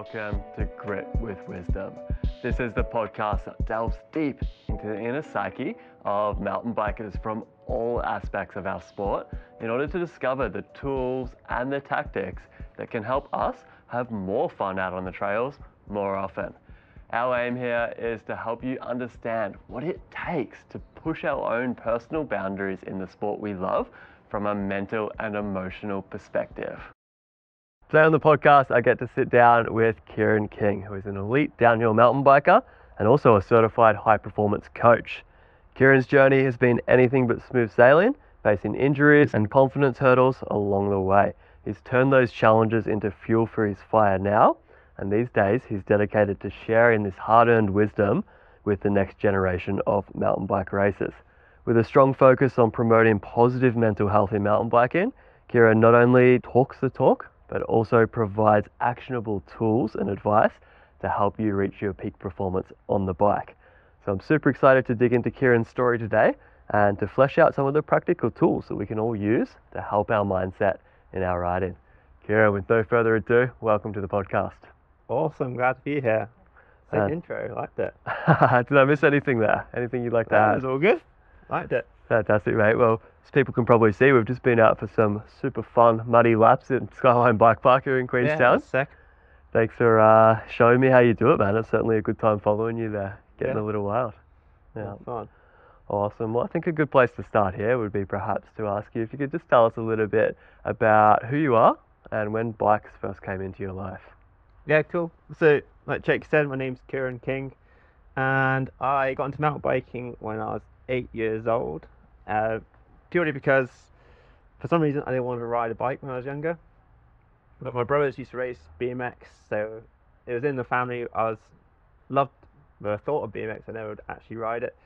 Welcome to Grit with Wisdom. This is the podcast that delves deep into the inner psyche of mountain bikers from all aspects of our sport in order to discover the tools and the tactics that can help us have more fun out on the trails more often. Our aim here is to help you understand what it takes to push our own personal boundaries in the sport we love from a mental and emotional perspective. Today on the podcast, I get to sit down with Ciaran King, who is an elite downhill mountain biker and also a certified high performance coach. Ciaran's journey has been anything but smooth sailing, facing injuries and confidence hurdles along the way. He's turned those challenges into fuel for his fire now, and these days he's dedicated to sharing this hard-earned wisdom with the next generation of mountain bike racers. With a strong focus on promoting positive mental health in mountain biking, Ciaran not only talks the talk, but also provides actionable tools and advice to help you reach your peak performance on the bike. So I'm super excited to dig into Ciaran's story today and to flesh out some of the practical tools that we can all use to help our mindset in our riding. Ciaran, with no further ado, welcome to the podcast. Awesome, glad to be here. Sick intro, liked it. Did I miss anything there? Anything you'd like to add? It was all good. Liked it. Fantastic, mate. Well, as people can probably see, we've just been out for some super fun muddy laps at Skyline Bike Park here in Queenstown. Yeah, sick. Thanks for showing me how you do it, man. It's certainly a good time following you there, getting a little wild. Yeah, fun. Awesome. Well, I think a good place to start here would be perhaps to ask you if you could just tell us a little bit about who you are and when bikes first came into your life. Yeah, cool. So, like Jake said, my name's Ciaran King, and I got into mountain biking when I was 8 years old. Purely because for some reason I didn't want to ride a bike when I was younger, but my brothers used to race BMX, so it was in the family. I loved the thought of BMX. I never would actually ride it,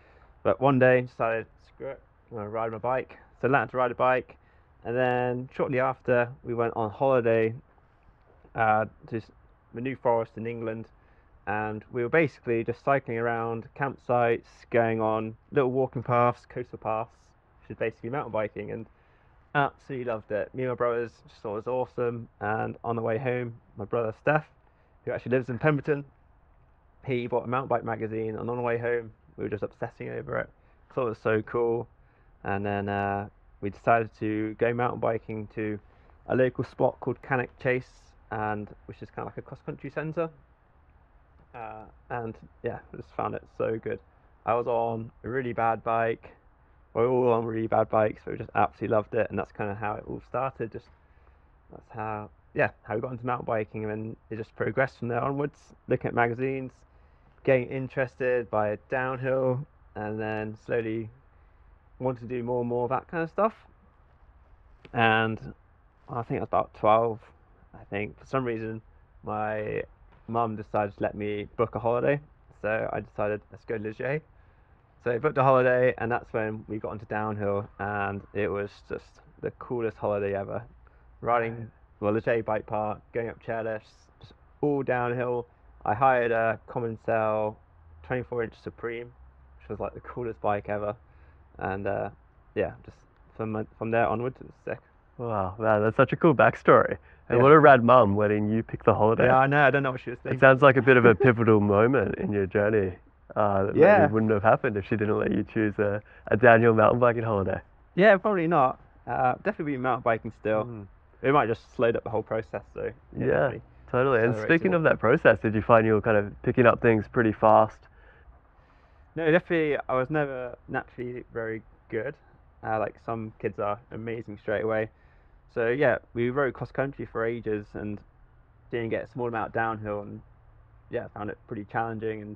but one day decided, screw it, I'm going to ride my bike. So I learned to ride a bike, and then shortly after we went on holiday to the New Forest in England, and we were basically just cycling around campsites, going on little walking paths, coastal paths, which is basically mountain biking, and absolutely loved it. Me and my brothers just thought it was awesome. And on the way home, my brother Steph, who actually lives in Pemberton, he bought a mountain bike magazine, and on the way home we were just obsessing over it. Thought it was so cool, and then we decided to go mountain biking to a local spot called Cannock Chase, and which is kind of like a cross-country centre. And yeah, I just found it so good. I was on a really bad bike. We're all on really bad bikes, but we just absolutely loved it, and that's kind of how it all started. That's how we got into mountain biking, and then it just progressed from there onwards. Looking at magazines, getting interested by downhill, and then slowly wanted to do more and more of that kind of stuff. And I think I was about 12. I think for some reason my mum decided to let me book a holiday, so I decided let's go to Leger. So I booked a holiday, and that's when we got into downhill, and it was just the coolest holiday ever. Riding Leger Bike Park, going up chairlifts, just all downhill. I hired a Common Cell 24-inch Supreme, which was like the coolest bike ever, and just from there onwards it was sick. Wow, man, that's such a cool backstory. And Yeah. what a rad mum letting you pick the holiday. Yeah, I know. I don't know what she was thinking. It sounds like a bit of a pivotal moment in your journey that maybe wouldn't have happened if she didn't let you choose a downhill mountain biking holiday. Yeah, probably not. Definitely be mountain biking still. It might just slowed up the whole process though. Yeah, totally. And accelerated speaking it. of that process, did you find you were kind of picking up things pretty fast? No, definitely. I was never naturally very good. Like some kids are amazing straight away. So yeah, we rode cross country for ages and didn't get a small amount downhill, and found it pretty challenging,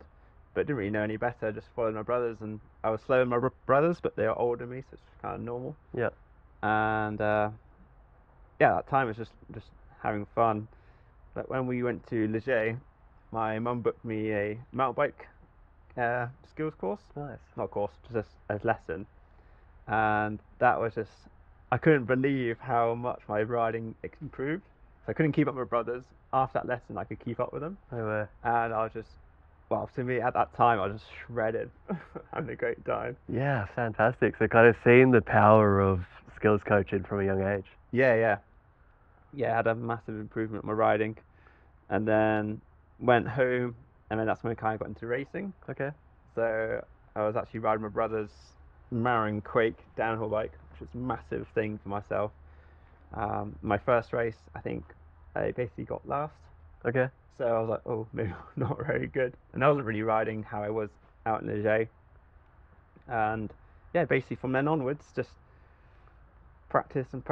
but didn't really know any better. Just followed my brothers, and I was slower than my brothers, but they were older than me, so it's kind of normal. Yeah. And that time was just having fun. But when we went to Leger, my mum booked me a mountain bike skills course. Nice. Not course, just a lesson. And that was just, I couldn't believe how much my riding improved. So I couldn't keep up with my brothers. After that lesson, I could keep up with them. No way. And I was just, to me at that time, I was just shredded, having a great time. Yeah, fantastic. So kind of seeing the power of skills coaching from a young age. Yeah, I had a massive improvement in my riding. And then went home, and then that's when I kind of got into racing. Okay. So I was actually riding my brother's Marin Quake downhill bike, which was a massive thing for myself. My first race, I think I basically got last. Okay. So I was like, oh, maybe not very good. And I wasn't really riding how I was out in Leger. And yeah, basically from then onwards, just practice and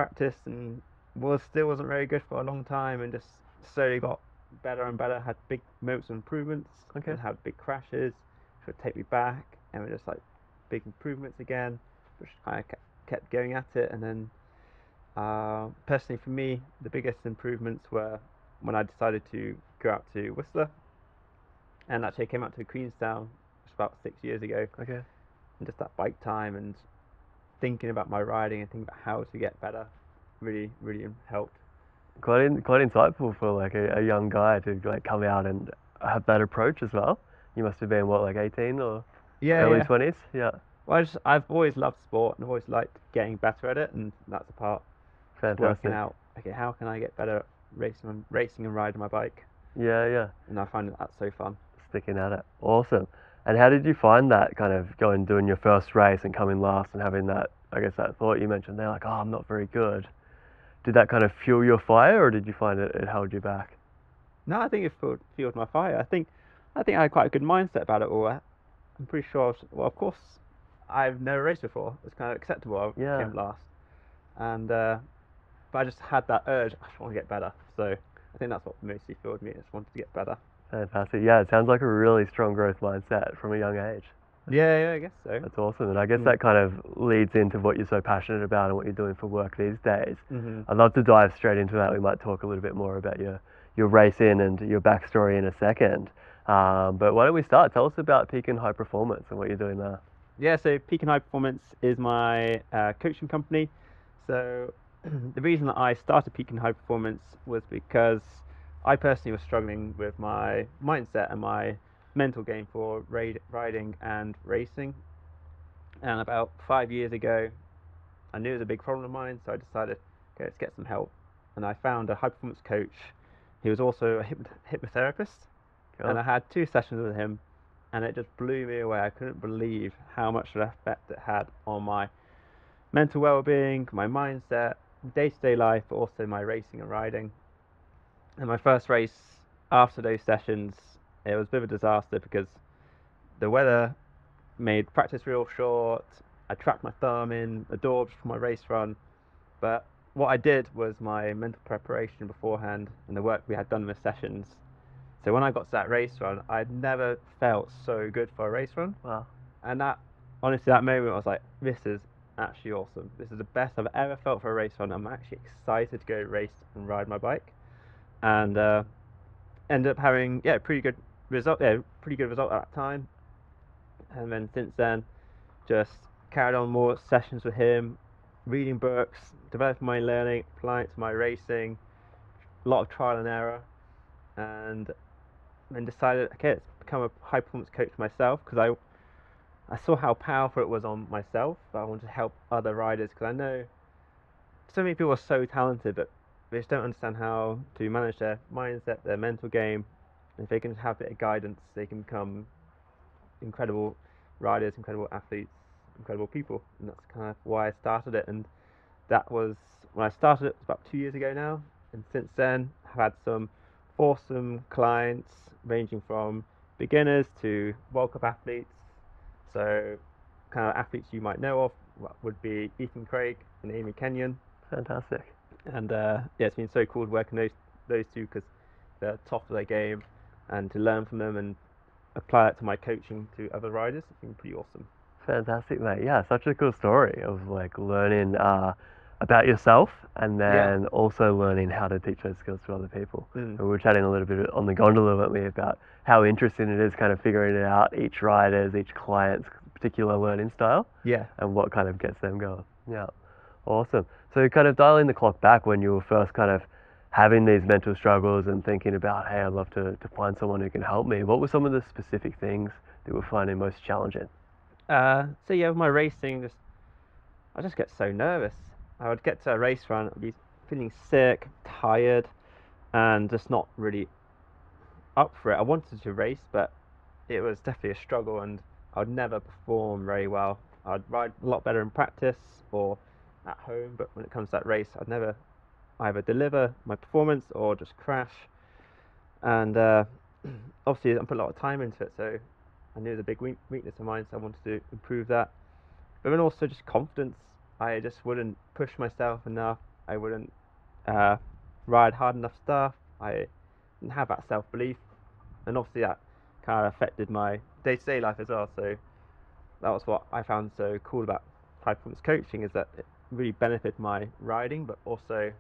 still wasn't very good for a long time, and just slowly got better and better. Had big moments of improvements, Okay. and had big crashes, which would take me back, and were just like big improvements again, which I kept going at it. And then personally for me, the biggest improvements were when I decided to go out to Whistler, and actually I came out to Queenstown, which was about 6 years ago, Okay. and just that bike time and thinking about my riding and thinking about how to get better really helped. Quite insightful for like a young guy to like come out and have that approach as well. You must have been what, like 18 or early 20s? Yeah. Well, I've always loved sport and I've always liked getting better at it, and that's the part. Just working Fantastic. out, okay, how can I get better at racing and riding my bike? Yeah. And I find that so fun. Sticking at it. Awesome. And how did you find that kind of going doing your first race and coming last and having that, I guess, that thought you mentioned there, like, oh, I'm not very good. Did that kind of fuel your fire, or did you find it held you back? No, I think it fueled my fire. I think I had quite a good mindset about it all. I'm pretty sure. Well, of course, I've never raced before. It's kind of acceptable. I Yeah. came last, and but I just had that urge. I just want to get better. So I think that's what mostly fueled me. I just wanted to get better. Fantastic. Yeah, it sounds like a really strong growth mindset from a young age. Yeah, I guess so. That's awesome. And I guess that kind of leads into what you're so passionate about and what you're doing for work these days. Mm-hmm. I'd love to dive straight into that. We might talk a little bit more about your racing and your backstory in a second. But why don't we start? Tell us about Peak and High Performance and what you're doing there. Yeah, so Peak and High Performance is my coaching company. So the reason that I started Peak and High Performance was because I personally was struggling with my mindset and my mental game for riding and racing. And about 5 years ago, I knew it was a big problem of mine, so I decided, okay, let's get some help. And I found a high performance coach. He was also a hypnotherapist. Cool. And I had 2 sessions with him, and it just blew me away. I couldn't believe how much of an effect it had on my mental well-being, my mindset, day-to-day life, but also my racing and riding. And my first race after those sessions, it was a bit of a disaster because the weather made practice real short. I trapped my thumb in a door for my race run. But what I did was my mental preparation beforehand and the work we had done in the sessions. So when I got to that race run, I'd never felt so good for a race run. Wow. And that, honestly, that moment I was like, this is actually awesome. This is the best I've ever felt for a race run. I'm actually excited to go race and ride my bike. And ended up having pretty good result at that time. And then since then, just carried on more sessions with him, reading books, developing my learning, applying it to my racing, a lot of trial and error, and then decided, okay, let's become a high performance coach myself, because I saw how powerful it was on myself, but I wanted to help other riders, because I know so many people are so talented, but they just don't understand how to manage their mindset, their mental game. And if they can have a bit of guidance, they can become incredible riders, incredible athletes, incredible people. And that's kind of why I started it. And that was when I started it, about 2 years ago now. And since then, I've had some awesome clients ranging from beginners to World Cup athletes. So kind of athletes you might know of would be Ethan Craig and Amy Kenyon. Fantastic. And it's been so cool working those two, because they're top of their game, and to learn from them and apply that to my coaching to other riders, it's been pretty awesome. Fantastic, mate. Yeah, such a cool story of like learning about yourself and then also learning how to teach those skills to other people. And we were chatting a little bit on the gondola, weren't we, about how interesting it is kind of figuring it out, each rider's, each client's particular learning style. Yeah. And what kind of gets them going. Yeah. Awesome. So kind of dialing the clock back when you were first kind of having these mental struggles and thinking about, hey, I'd love to find someone who can help me. What were some of the specific things that you were finding most challenging? With my racing, I just get so nervous. I would get to a race run, I'd be feeling sick, tired, and just not really up for it. I wanted to race, but it was definitely a struggle, and I'd never perform very well. I'd ride a lot better in practice or at home, but when it comes to that race, I'd never either deliver my performance or just crash. And obviously, I put a lot of time into it, so I knew it was a big weakness of mine, so I wanted to improve that. But then also just confidence. I just wouldn't push myself enough. I wouldn't ride hard enough stuff. I didn't have that self-belief, and obviously that kind of affected my day-to-day life as well. So that was what I found so cool about high performance coaching, is that it really benefited my riding, but also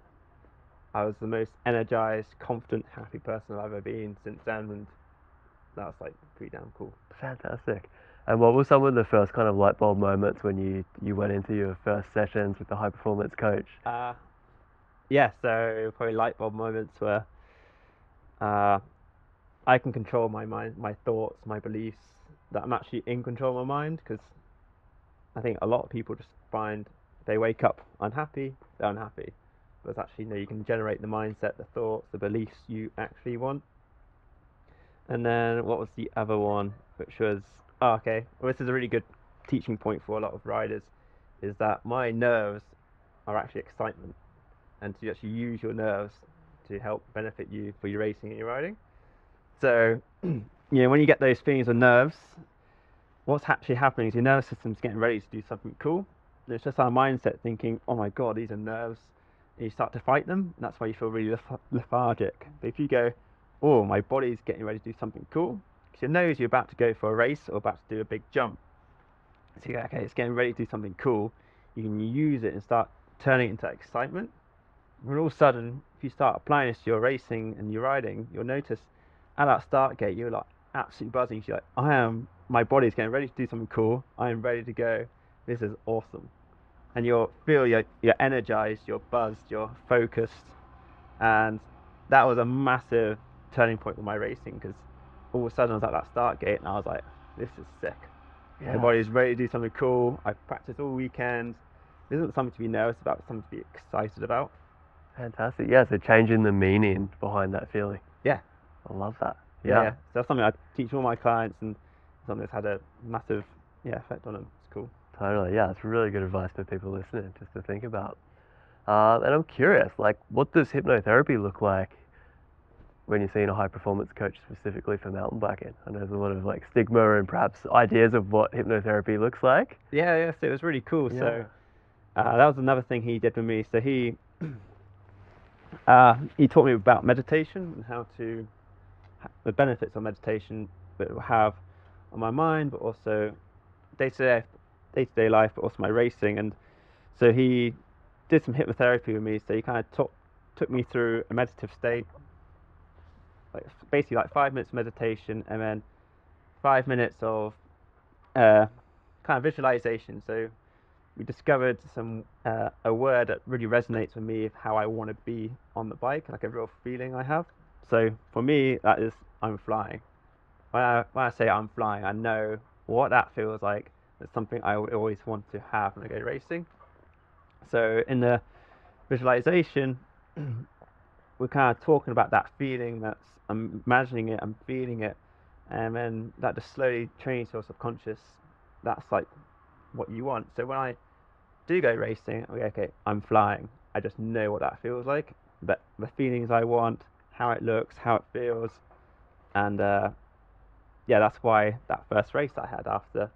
I was the most energized, confident, happy person I've ever been since then, and that was like pretty damn cool. Fantastic. And what were some of the first kind of light bulb moments when you went into your first sessions with the high performance coach? Yeah, so probably light bulb moments where I can control my mind, my thoughts, my beliefs, that I'm actually in control of my mind, because I think a lot of people just find they wake up unhappy, they're unhappy. But it's actually, you can generate the mindset, the thoughts, the beliefs you actually want. And then what was the other one, which was, well, this is a really good teaching point for a lot of riders, is that my nerves are actually excitement, and to actually use your nerves to help benefit you for your racing and your riding. So, when you get those feelings of nerves, what's actually happening is your nervous system's getting ready to do something cool. And it's just our mindset thinking, oh my God, these are nerves. And you start to fight them, and that's why you feel really lethargic. But if you go, oh, my body's getting ready to do something cool, because you know you're about to go for a race or about to do a big jump. So you go, okay, it's getting ready to do something cool. You can use it and start turning it into excitement. And all of a sudden, if you start applying this to your racing and your riding, you'll notice at that start gate, you're like absolutely buzzing. You're like, my body's getting ready to do something cool. I am ready to go. This is awesome. And you'll feel you're energized, you're buzzed, you're focused. And that was a massive turning point with my racing, because all of a sudden I was at that start gate and I was like, this is sick. Yeah. My body's ready to do something cool. I've practiced all weekend. This isn't something to be nervous about, it's something to be excited about. Fantastic. Yeah, so changing the meaning behind that feeling. Yeah. I love that. Yeah. So that's something I teach all my clients, and something that's had a massive effect on them. It's cool. Totally. Yeah, it's really good advice for people listening just to think about. And I'm curious, like, what does hypnotherapy look like when you're seeing a high performance coach specifically for mountain biking? I know there's a lot of like stigma and perhaps ideas of what hypnotherapy looks like. Yeah. So it was really cool. Yeah. So that was another thing he did with me. So he taught me about meditation and how to the benefits of meditation that it will have on my mind, but also day-to-day life, but also my racing. And so he did some hypnotherapy with me. So he kind of took me through a meditative state, basically like 5 minutes of meditation, and then 5 minutes of kind of visualization. So we discovered a word that really resonates with me of how I want to be on the bike, like a real feeling I have. So for me, that is, I'm flying. When I say I'm flying, I know what that feels like. It's something I always want to have when I go racing. So in the visualization, we're kind of talking about that feeling. I'm imagining it, I'm feeling it, and then that just slowly trains your subconscious. That's like what you want. So when I do go racing, okay, I'm flying. I just know what that feels like, but the feelings I want, how it looks, how it feels, and that's why that first race I had after,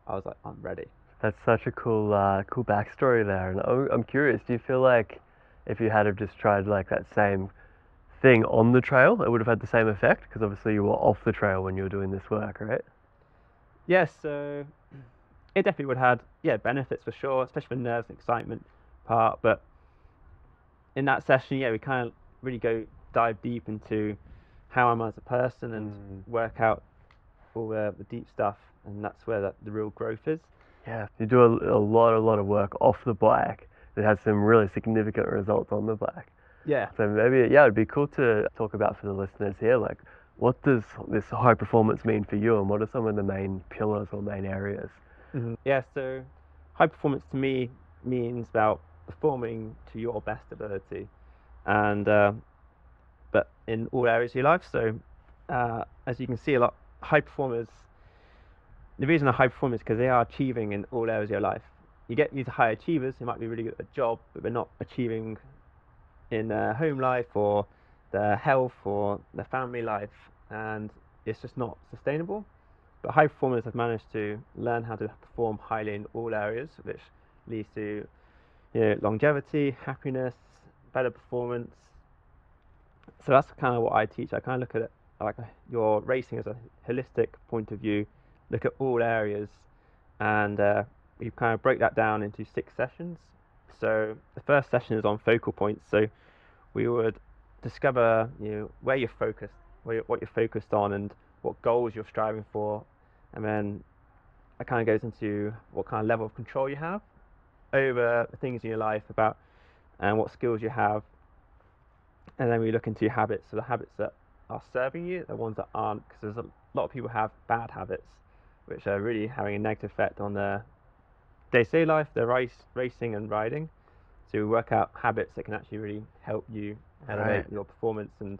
I was like, I'm ready. That's such a cool backstory there. And I'm curious, do you feel like if you had have just tried like that same thing on the trail, it would have had the same effect? Because obviously you were off the trail when you were doing this work, right? Yes, so it definitely would have had benefits for sure, especially for the nerves and excitement part. But in that session, we kind of really dive deep into how I'm as a person and work out all the deep stuff, and that's where the real growth is. Yeah, you do a lot of work off the bike that has some really significant results on the bike. Yeah. So maybe, it'd be cool to talk about for the listeners here, like, what does this high performance mean for you, and what are some of the main pillars or main areas? Mm-hmm. Yeah, so high performance to me means about performing to your best ability, and but in all areas of your life. So as you can see, a lot high performers. The reason they're high performers is because they are achieving in all areas of your life. You get these high achievers who might be really good at a job, but they're not achieving in their home life or their health or their family life, and it's just not sustainable. But high performers have managed to learn how to perform highly in all areas, which leads to longevity, happiness, better performance. So that's kind of what I teach. I kind of look at it like your racing as a holistic point of view, look at all areas, and we kind of break that down into 6 sessions. So the first session is on focal points. So we would discover where you're focused, what you're focused on, and what goals you're striving for, and then it kind of goes into what kind of level of control you have over the things in your life about and what skills you have. And then we look into your habits, so the habits that are serving you, the ones that aren't, because there's a lot of people have bad habits which are really having a negative effect on their day-to-day life, their racing and riding. So we work out habits that can actually really help you elevate your performance and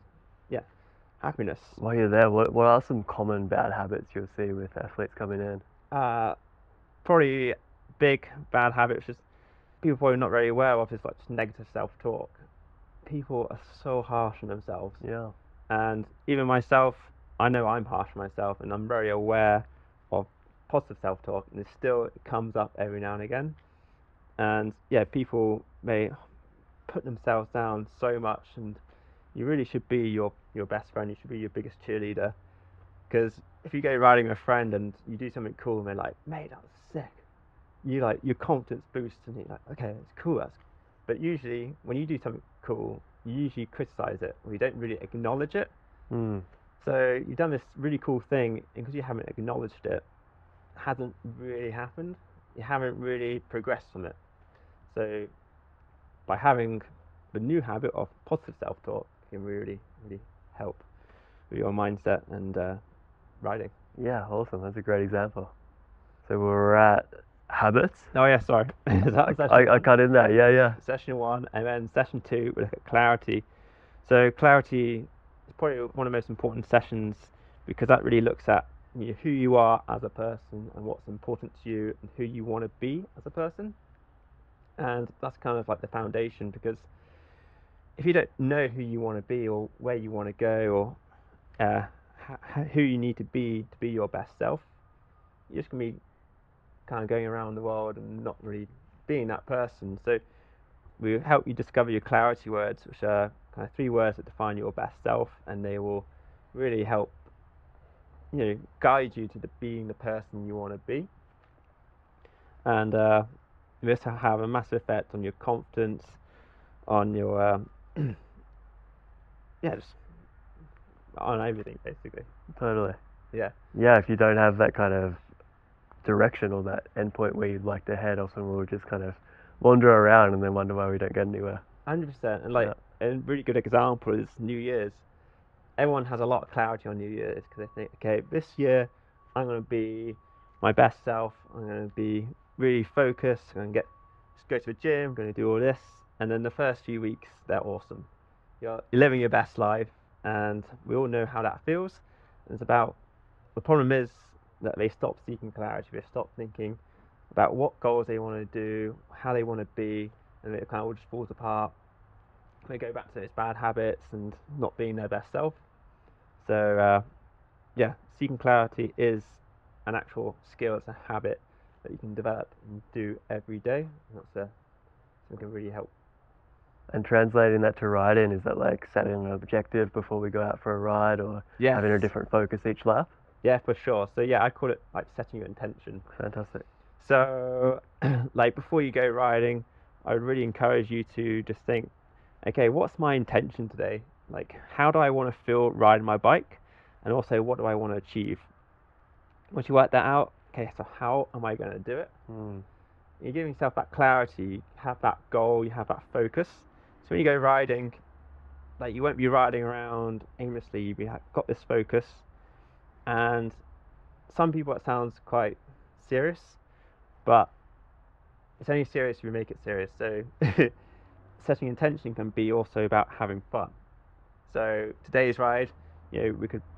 happiness. While you're there, what are some common bad habits you'll see with athletes coming in? Probably big bad habits just people probably not very aware of is like just negative self-talk. People are so harsh on themselves. Yeah. And even myself, I know I'm harsh on myself, and I'm very aware of positive self-talk, and it comes up every now and again. And people may put themselves down so much, and you really should be your best friend. You should be your biggest cheerleader, because if you go riding with a friend and you do something cool and they're like, mate, that was sick, your confidence boosts, and you're like, okay, it's cool. But usually when you do something cool, you usually criticize it, or you don't really acknowledge it. So you've done this really cool thing, and because you haven't acknowledged it, it hasn't really happened. You haven't really progressed from it. So by having the new habit of positive self-talk can really, really help with your mindset and riding. Yeah, awesome. That's a great example. So we're at habits. Oh yeah, sorry. I cut in there. Yeah. Session 1, and then session 2 we look at clarity. So clarity is probably one of the most important sessions, because that really looks at who you are as a person and what's important to you and who you want to be as a person. And that's kind of like the foundation, because if you don't know who you want to be or where you want to go or who you need to be your best self, you're just going to be kind of going around the world and not really being that person. So we help you discover your clarity words, which are kind of 3 words that define your best self, and they will really help guide you to being the person you want to be. And this will have a massive effect on your confidence, on your just on everything basically. Totally. Yeah, if you don't have that kind of direction or that endpoint where you'd like to head, often we'll just kind of wander around and then wonder why we don't get anywhere. 100%. And a really good example is New Year's. Everyone has a lot of clarity on New Year's, because they think, okay, this year I'm going to be my best self, I'm going to be really focused, I'm going to go to the gym, I'm going to do all this, and then the first few weeks they're awesome. You're living your best life, and we all know how that feels. And the problem is that they stop seeking clarity, they stop thinking about what goals they want to do, how they want to be, and it kind of all just falls apart. They go back to those bad habits and not being their best self. So seeking clarity is an actual skill, it's a habit that you can develop and do every day. And that's something really help. And translating that to riding, is that like setting an objective before we go out for a ride, or having a different focus each lap? Yeah, for sure. So I call it like setting your intention. Fantastic. So like before you go riding, I would really encourage you to just think, okay, what's my intention today? Like, how do I want to feel riding my bike? And also, what do I want to achieve? Once you work that out, okay, so how am I going to do it? You're giving yourself that clarity, you have that goal, you have that focus. So when you go riding, like, you won't be riding around aimlessly, you've got this focus. And some people, it sounds quite serious, but it's only serious if you make it serious. So setting intention can be also about having fun. So today's ride,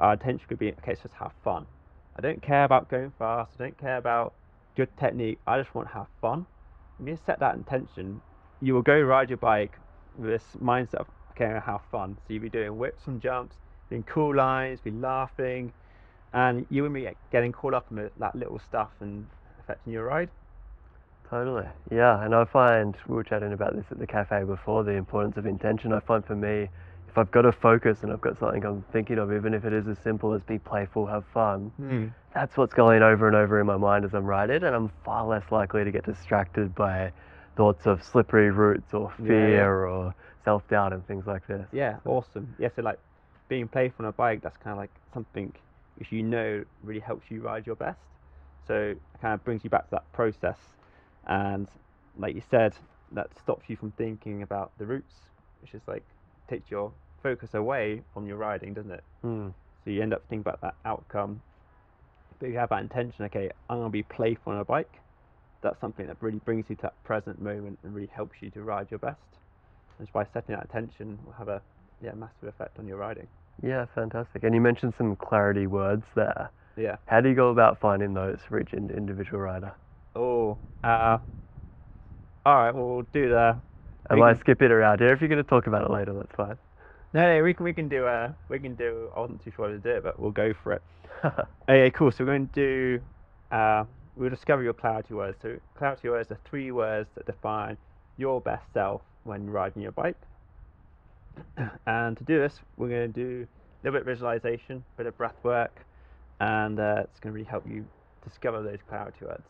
our attention could be, okay, let's just have fun. I don't care about going fast. I don't care about good technique. I just want to have fun. When you set that intention, you will go ride your bike with this mindset of, okay, I have fun. So you'll be doing whips and jumps, doing cool lines, be laughing, and you won't be getting caught up in that little stuff and affecting your ride. Totally. Yeah, and I find, we were chatting about this at the cafe before, the importance of intention. I find for me, if I've got a focus and I've got something I'm thinking of, even if it is as simple as be playful, have fun, that's what's going over and over in my mind as I'm riding, and I'm far less likely to get distracted by thoughts of slippery routes or fear or self-doubt and things like this. Yeah, awesome. Yeah, so like being playful on a bike, that's kind of like something which really helps you ride your best. So it kind of brings you back to that process. And like you said, that stops you from thinking about the routes, which is like takes your focus away from your riding, doesn't it? So you end up thinking about that outcome. But if you have that intention, okay, I'm going to be playful on a bike, that's something that really brings you to that present moment and really helps you to ride your best. And just by setting that intention will have a massive effect on your riding. Yeah, fantastic. And you mentioned some clarity words there. Yeah. How do you go about finding those for each individual rider? Oh, all right. Well, we'll do the. I might skip it around here. If you're going to talk about it later, that's fine. No, we can do. I wasn't too sure how to do it, but we'll go for it. Okay, cool. So we're going to do. We'll discover your clarity words. So clarity words are 3 words that define your best self when riding your bike. And to do this, we're going to do a little bit of visualization, a bit of breath work, and it's going to really help you discover those clarity words.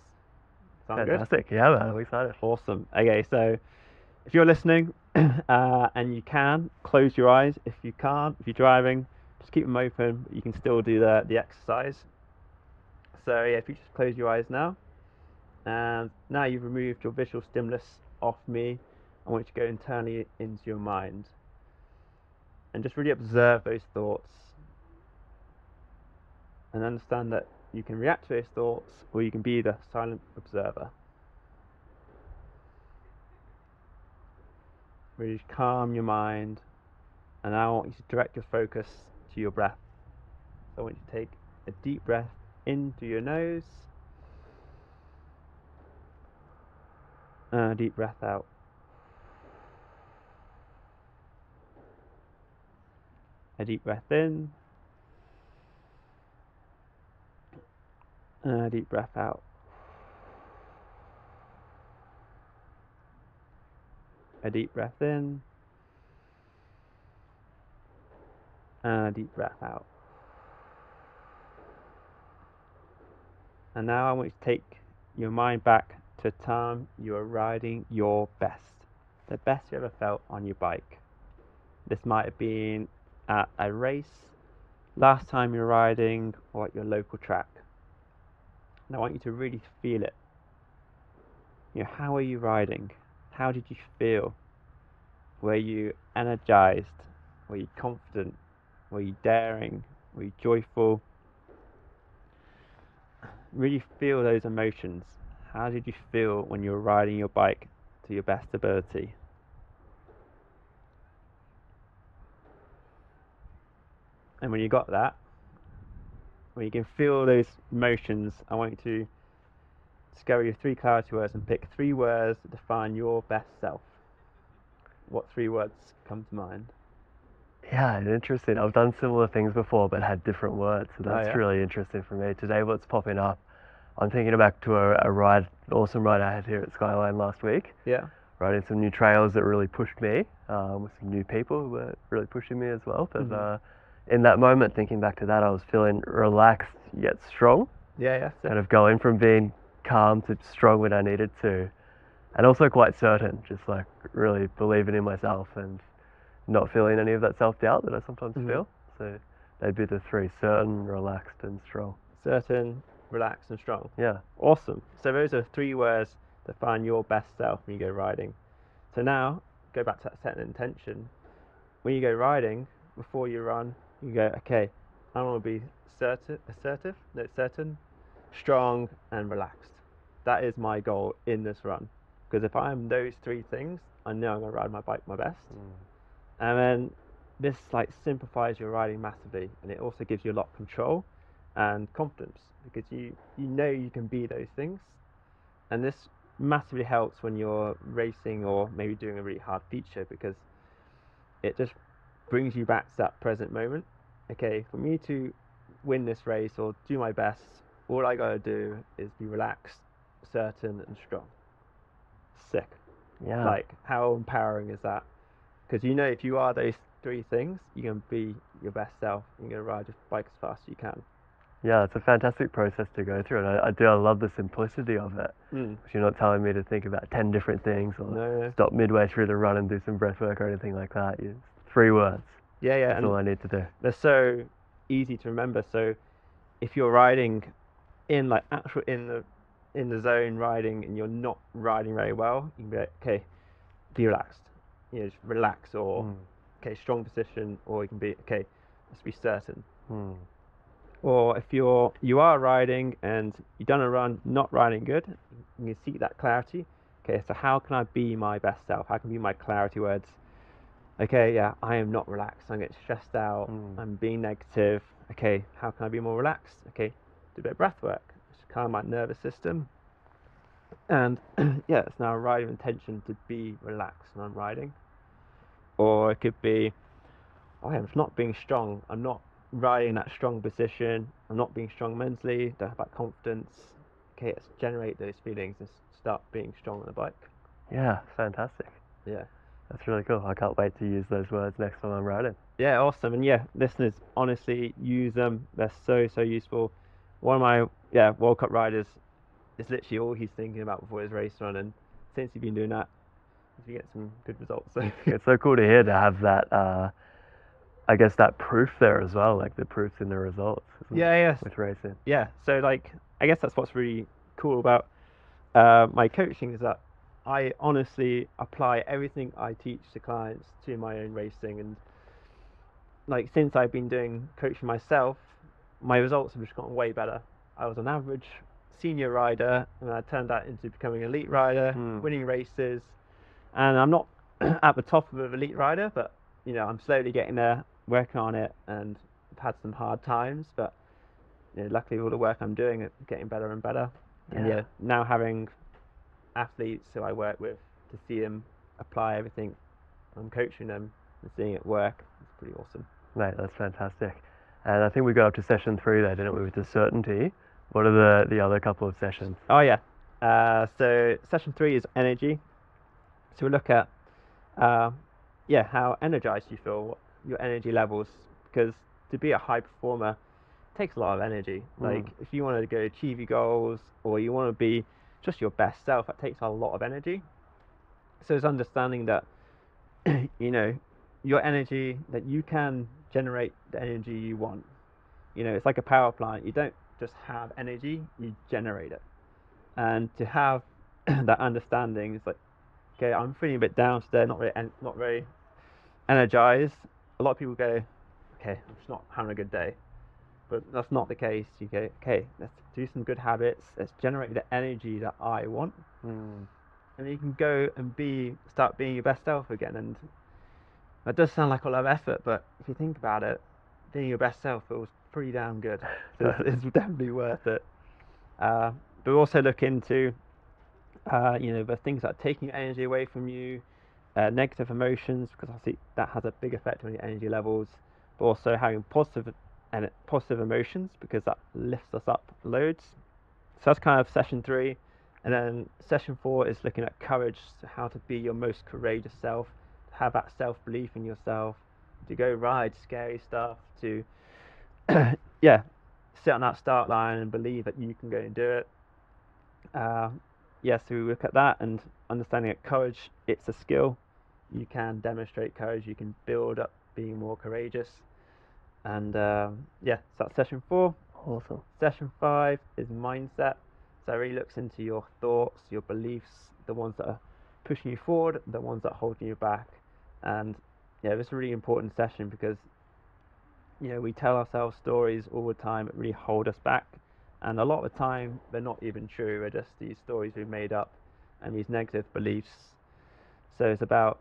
Sound Fantastic. Good? Yeah, man, I'm excited. Awesome. Okay, so if you're listening and you can, close your eyes. If you can't, if you're driving, just keep them open, but you can still do the exercise. So yeah, if you just close your eyes now, and now you've removed your visual stimulus off me, I want you to go internally into your mind and just really observe those thoughts and understand that you can react to those thoughts or you can be the silent observer. Really calm your mind, and now I want you to direct your focus to your breath. So I want you to take a deep breath into your nose and a deep breath out. A deep breath in and a deep breath out. A deep breath in and a deep breath out. And now I want you to take your mind back to a time you were riding your best. The best you ever felt on your bike. This might have been at a race, last time you're riding, or at your local track. And I want you to really feel it. How are you riding? How did you feel? Were you energized? Were you confident? Were you daring? Were you joyful? Really feel those emotions. How did you feel when you were riding your bike to your best ability? And when you got that, when you can feel those emotions, I want you to discover your 3 clarity words and pick 3 words that define your best self. What 3 words come to mind? Yeah, interesting. I've done similar things before, but had different words. So that's really interesting for me. Today, what's popping up, I'm thinking back to a ride, an awesome ride I had here at Skyline last week. Yeah. Riding some new trails that really pushed me, with some new people who were really pushing me as well. But in that moment, thinking back to that, I was feeling relaxed yet strong. Yeah. Kind of going from being calm to strong when I needed to. And also quite certain, just like really believing in myself and not feeling any of that self-doubt that I sometimes feel. So they'd be the 3: certain, relaxed, and strong. Certain, relaxed, and strong. Yeah. Awesome. So those are 3 words that define your best self when you go riding. So now, go back to that setting intention. When you go riding, before you run, you go, okay, I want to be certain, strong, and relaxed. That is my goal in this run. Because if I am those 3 things, I know I'm going to ride my bike my best. And then this like simplifies your riding massively, and it also gives you a lot of control and confidence because you know you can be those things, and this massively helps when you're racing or maybe doing a really hard feature because it just brings you back to that present moment. Okay, for me to win this race or do my best, all I gotta do is be relaxed, certain, and strong. Sick. Yeah. Like, how empowering is that? Because you know, if you are those three things, you can be your best self. You're gonna ride your bike as fast as you can. Yeah, it's a fantastic process to go through, and I love the simplicity of it. Mm. You're not telling me to think about 10 different things or No. stop midway through the run and do some breath work or anything like that. You, 3 words. Yeah, That's and all I need to do. they're so easy to remember. So if you're riding in like actual in the zone riding and you're not riding very well, you can be like, okay, be relaxed. You know, just relax, or okay, strong position, or you can be okay, let's be certain. Or if you are riding and you've done a run not riding good, you can see that clarity. Okay, so how can I be my best self? How can I be my clarity words? Okay, yeah, I am not relaxed. I'm getting stressed out. I'm being negative. Okay, how can I be more relaxed? Okay, do a bit of breath work. Just calm my nervous system. And yeah, it's now a riding intention to be relaxed when I'm riding. Or it could be, oh, I'm not being strong. I'm not riding that strong position. I'm not being strong mentally. Don't have that confidence. Okay, let's generate those feelings and start being strong on the bike. Yeah, fantastic. Yeah. That's really cool. I can't wait to use those words next time I'm riding. Yeah, awesome. And yeah, listeners, honestly, use them. They're so useful. One of my World Cup riders is literally all he's thinking about before his race run, and since he's been doing that, he gets some good results. So It's so cool to hear to have that. I guess that proof there as well, like the proof's in the results. yeah, With racing. yeah. So like, I guess that's what's really cool about my coaching is that I honestly apply everything I teach to clients to my own racing, and like since I've been doing coaching myself, my results have just gotten way better. I was an average senior rider, and I turned that into becoming an elite rider, winning races, and I'm not at the top of an elite rider, but you know I'm slowly getting there, working on it, and I've had some hard times, but you know, luckily all the work I'm doing is getting better and better. And yeah, now having athletes who I work with to see them apply everything I'm coaching them and seeing it work, it's pretty awesome. Mate, that's fantastic. And I think we got up to session 3 there, didn't we, with the certainty? What are the other couple of sessions? Oh yeah. So session 3 is energy. So we look at how energized you feel, what your energy levels, because to be a high performer takes a lot of energy. Like if you want to go achieve your goals or you want to be just your best self, that takes a lot of energy. So it's understanding that you know your energy, that you can generate the energy you want. You know, it's like a power plant. You don't just have energy, you generate it. And to have that understanding is like, okay, I'm feeling a bit down today, not very energized. A lot of people go, okay, I'm just not having a good day. But that's not the case. You go, okay, let's do some good habits. Let's generate the energy that I want. And you can go and start being your best self again. And that does sound like a lot of effort, but if you think about it, being your best self feels pretty damn good. So it's definitely worth it. But we also look into, the things that are taking energy away from you, negative emotions, because obviously that has a big effect on your energy levels. But also having positive emotions, because that lifts us up loads. So that's kind of session 3. And then session 4 is looking at courage, so how to be your most courageous self, to have that self-belief in yourself, to go ride scary stuff, to sit on that start line and believe that you can go and do it. So we look at that and understanding that courage, it's a skill. You can demonstrate courage, you can build up being more courageous. And so that's session 4. Awesome. Session 5 is mindset. So it really looks into your thoughts, your beliefs, the ones that are pushing you forward, the ones that are holding you back. And this is a really important session because we tell ourselves stories all the time that really hold us back, and a lot of the time they're not even true. They're just these stories we've made up and these negative beliefs. So it's about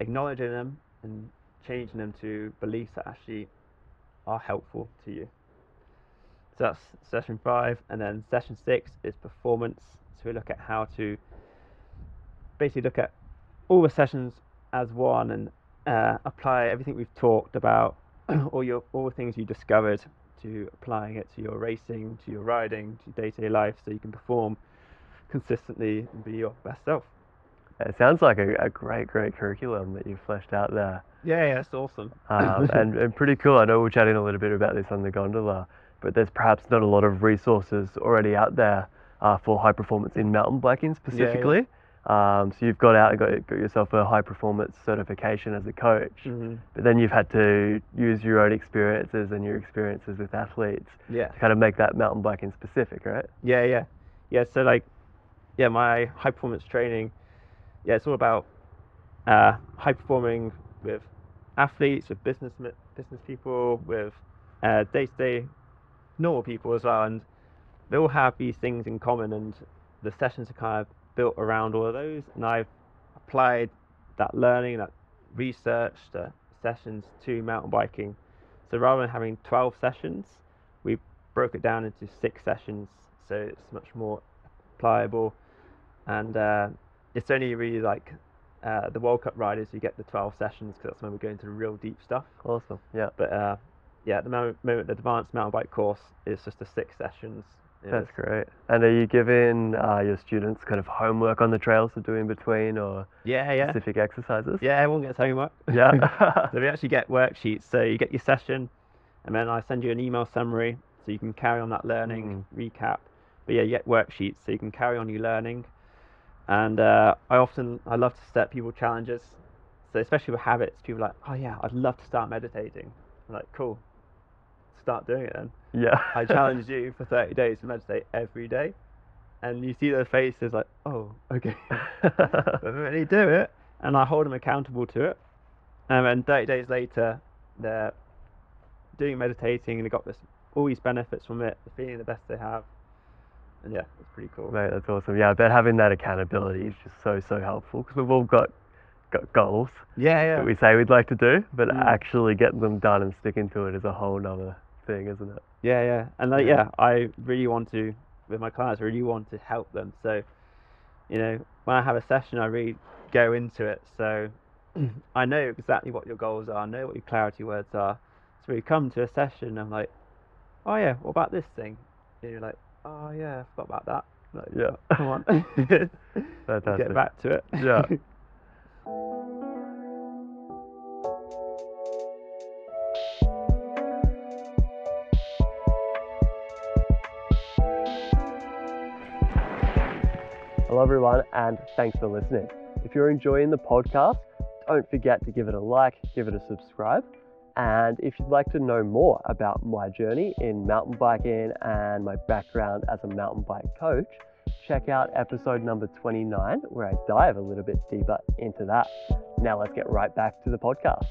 acknowledging them and changing them to beliefs that actually are helpful to you. So that's session 5, and then session 6 is performance. So we look at how to basically look at all the sessions as one and apply everything we've talked about, all the things you discovered, to applying it to your racing, to your riding, to your day-to-day life, so you can perform consistently and be your best self. It sounds like a great curriculum that you've fleshed out there. Yeah, that's awesome. And pretty cool. I know we're chatting a little bit about this on the gondola, but there's perhaps not a lot of resources already out there for high performance in mountain biking specifically. So you've got out and got yourself a high performance certification as a coach, but then you've had to use your own experiences and your experiences with athletes to kind of make that mountain biking specific, right? Yeah. So like, my high performance training, it's all about high performing with athletes, with business people, with day-to-day normal people as well, and they all have these things in common, and the sessions are kind of built around all of those, and I've applied that learning, that research, the sessions to mountain biking. So rather than having 12 sessions, we broke it down into 6 sessions, so it's much more pliable, and it's only really like the World Cup riders who get the 12 sessions, because that's when we go into the real deep stuff. Awesome. Yeah. But at the moment, the advanced mountain bike course is just the 6 sessions. That's great. And are you giving your students kind of homework on the trails to do in between, or specific exercises? Yeah, everyone gets homework. Yeah. So we actually get worksheets. So you get your session, and then I send you an email summary so you can carry on that learning, recap. But you get worksheets so you can carry on your learning. And I love to set people challenges. So especially with habits, people are like, oh yeah, I'd love to start meditating. I'm like, cool, start doing it then. Yeah. I challenge you for 30 days to meditate every day. And you see their faces like, oh, okay. But when they do it, and I hold them accountable to it, and then 30 days later, they're doing meditating, and they've got all these benefits from it, the feeling the best they have. And yeah, it's pretty cool. Mate, that's awesome. Yeah, I bet having that accountability is just so helpful, because we've all got goals that we say we'd like to do, but actually getting them done and sticking to it is a whole nother thing, isn't it? Yeah. And I really want to, with my clients, I really want to help them. So, when I have a session, I really go into it. So I know exactly what your goals are, I know what your clarity words are. So we come to a session, I'm like, oh yeah, what about this thing? And you're like, oh yeah, I forgot about that. Like, yeah. Come on. Fantastic. Get back to it. Yeah. Hello everyone, and thanks for listening. If you're enjoying the podcast, don't forget to give it a like, give it a subscribe. And if you'd like to know more about my journey in mountain biking and my background as a mountain bike coach, check out episode number 29, where I dive a little bit deeper into that. Now let's get right back to the podcast.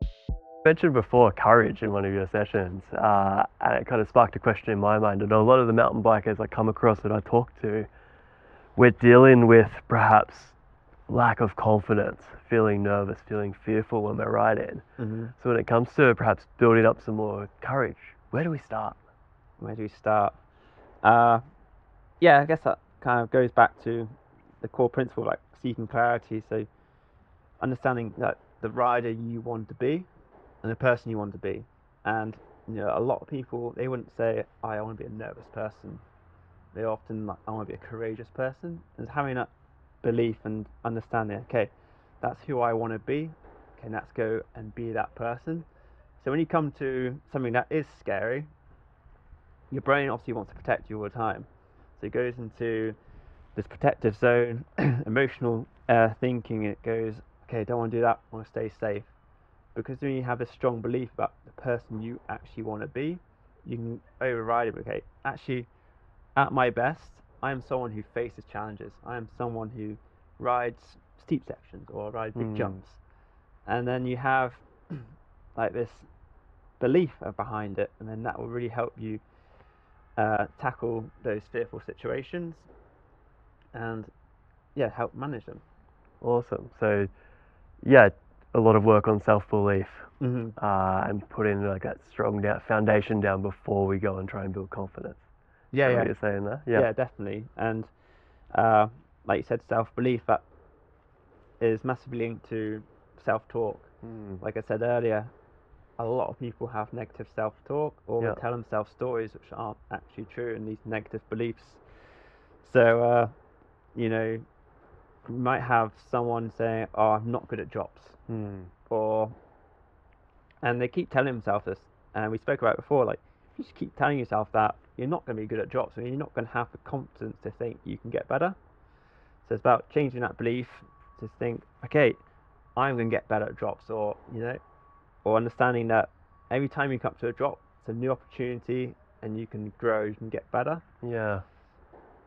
You mentioned before courage in one of your sessions, and it kind of sparked a question in my mind. And a lot of the mountain bikers I come across that I talk to, we're dealing with perhaps lack of confidence, feeling nervous, feeling fearful when we're riding. So when it comes to perhaps building up some more courage, where do we start? I guess that kind of goes back to the core principle, like seeking clarity. So understanding that the rider you want to be and the person you want to be. And a lot of people, they wouldn't say, I want to be a nervous person. They often like, I want to be a courageous person. And having that belief and understanding, okay, that's who I want to be, okay, let's go and be that person. So when you come to something that is scary, your brain obviously wants to protect you all the time, so it goes into this protective zone, emotional thinking. It goes, okay, don't want to do that, I want to stay safe. Because when you have a strong belief about the person you actually want to be, you can override it. Okay, actually, at my best, I am someone who faces challenges. I am someone who rides steep sections or rides big jumps. And then you have like this belief behind it, and then that will really help you tackle those fearful situations and help manage them. Awesome. So yeah, a lot of work on self-belief, Hmm. and putting like that strong foundation down before we go and try and build confidence. Is Yeah, that what yeah, you're saying there? Yeah. yeah, definitely. And uh, like you said, self-belief, that is massively linked to self-talk. Mm. Like I said earlier, a lot of people have negative self-talk, or they Yeah. tell themselves stories which aren't actually true, and these negative beliefs. So, you might have someone say, "Oh, I'm not good at jobs," Mm. or and they keep telling themselves this. And we spoke about it before, like if you just keep telling yourself that you're not going to be good at jobs, and you're not going to have the confidence to think you can get better. So it's about changing that belief to think, okay, I'm going to get better at drops, or understanding that every time you come up to a drop, it's a new opportunity, and you can grow, you can get better, Yeah.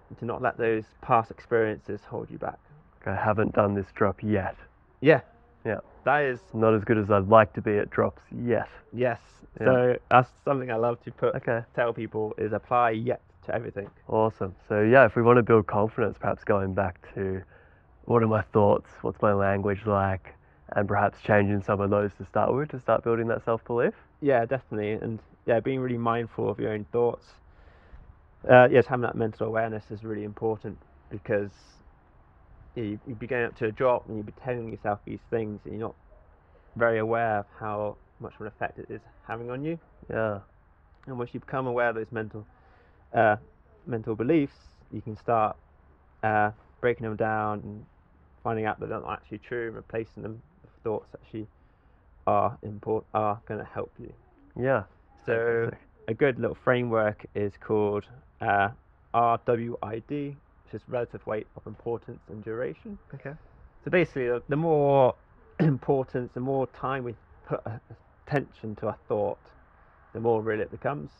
and to not let those past experiences hold you back. I haven't done this drop yet. Yeah, Yeah. that is, I'm not as good as I'd like to be at drops yet. yes. Yeah. So that's something I love to Okay. tell people is apply yet to everything. Awesome. So yeah, if we want to build confidence, perhaps going back to what are my thoughts, what's my language like, and perhaps changing some of those to start with to start building that self-belief. Yeah, definitely, and yeah, being really mindful of your own thoughts. Yes, having that mental awareness is really important because you'd be going up to a drop and you'd be telling yourself these things and you're not very aware of how much of an effect it is having on you. Yeah. And once you become aware of those uh, mental beliefs, you can start breaking them down and finding out that they're not actually true and replacing them with thoughts that actually are going to help you. Yeah. So Fantastic. a good little framework is called RWID, which is relative weight of importance and duration. Okay. So basically, the more importance, the more time we put attention to a thought, the more real it becomes.